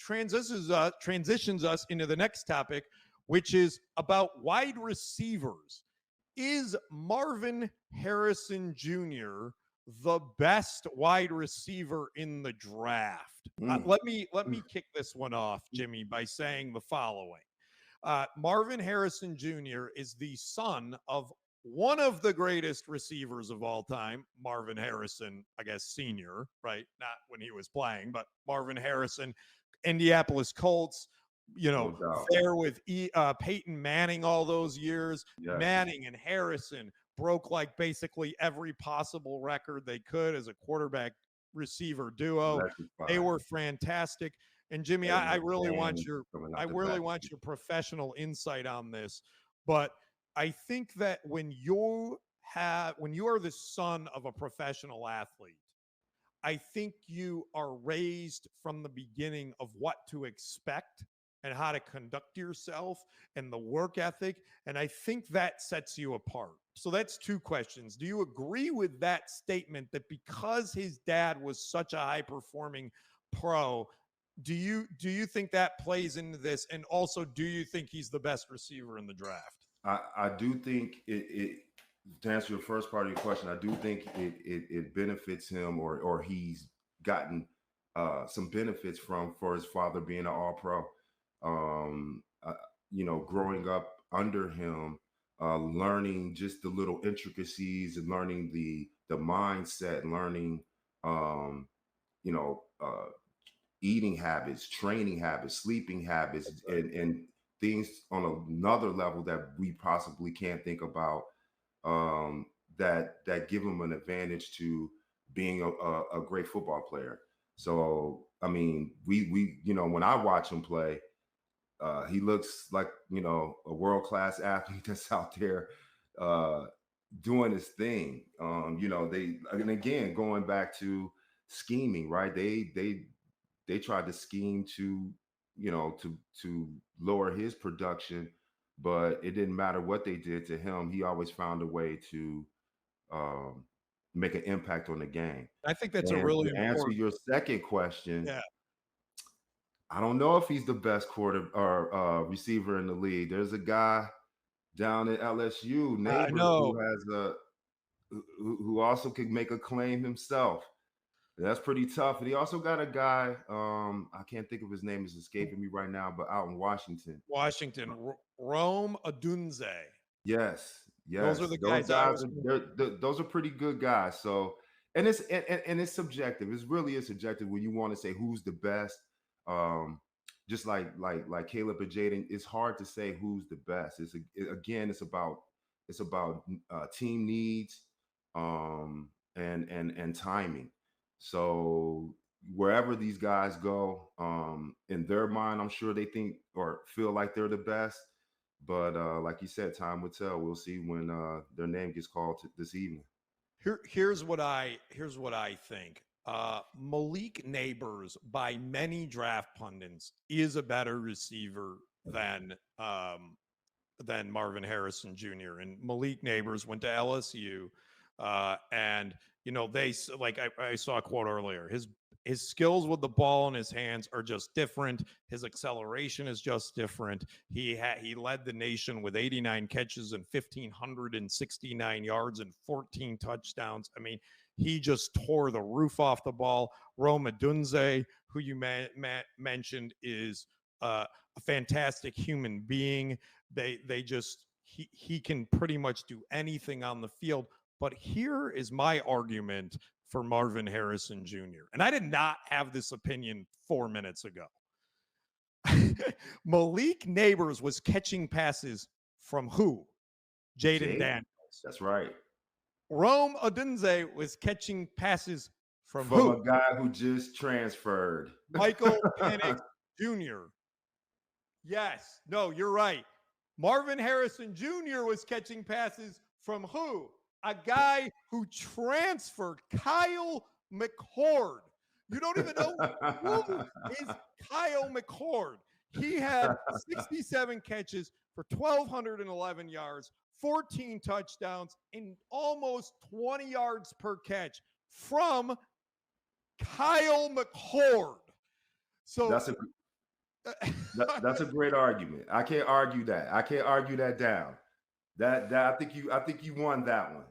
transitions us into the next topic, which is about wide receivers. Is Marvin Harrison Jr. the best wide receiver in the draft? Let me kick this one off, Jimmy, by saying the following. Marvin Harrison Jr. is the son of one of the greatest receivers of all time, Marvin Harrison, I guess, Sr., right? Not when he was playing, but Marvin Harrison, Indianapolis Colts, there with Peyton Manning all those years. Yes. Manning and Harrison broke like basically every possible record they could as a quarterback receiver duo. They were fantastic. And Jimmy, I really want your professional insight on this. But I think that when you are the son of a professional athlete, I think you are raised from the beginning of what to expect and how to conduct yourself and the work ethic. And I think that sets you apart. So that's two questions. Do you agree with that statement that because his dad was such a high performing pro, do you think that plays into this? And also, do you think he's the best receiver in the draft? I do think it to answer your first part of your question, I do think it benefits him or he's gotten some benefits for his father being an all-pro. Growing up under him, learning just the little intricacies and learning the mindset, learning eating habits, training habits, sleeping habits, and things on another level that we possibly can't think about, that give him an advantage to being a great football player. So, I mean, we when I watch him play, he looks like, a world-class athlete that's out there doing his thing. And again, going back to scheming, right? They tried to scheme to lower his production, but it didn't matter what they did to him. He always found a way to make an impact on the game. I think that's a really important answer your second question. Yeah. I don't know if he's the best receiver in the league. There's a guy down at LSU, Neighbors, who also could make a claim himself. That's pretty tough. And he also got a guy, I can't think of his name, is escaping me right now, but out in Washington. Rome Odunze. Yes. Those are the guys. Those are pretty good guys. So, and it's subjective. It really is subjective when you want to say who's the best. Just like Caleb and Jaden, it's hard to say who's the best. It's about team needs, and timing. So wherever these guys go, in their mind, I'm sure they think or feel like they're the best. But like you said, time will tell. We'll see when their name gets called this evening. Here's what I think. Malik Neighbors, by many draft pundits, is a better receiver than Marvin Harrison Jr. And Malik Neighbors went to LSU, and they, like I saw a quote earlier. His skills with the ball in his hands are just different. His acceleration is just different. He led the nation with 89 catches and 1,569 yards and 14 touchdowns. I mean, he just tore the roof off the ball. Rome Odunze, who you mentioned, is a fantastic human being. He can pretty much do anything on the field. But here is my argument for Marvin Harrison Jr. And I did not have this opinion 4 minutes ago. Malik Neighbors was catching passes from who? Jaden Daniels. That's right. Rome Odunze was catching passes from who? A guy who just transferred. Michael Penix Jr. Yes. No, you're right. Marvin Harrison Jr. was catching passes from who? A guy who transferred, Kyle McCord. You don't even know who is Kyle McCord. He had 67 catches for 1,211 yards, 14 touchdowns, and almost 20 yards per catch from Kyle McCord. So That's a great argument. I can't argue that. I can't argue that down. That I think you won that one.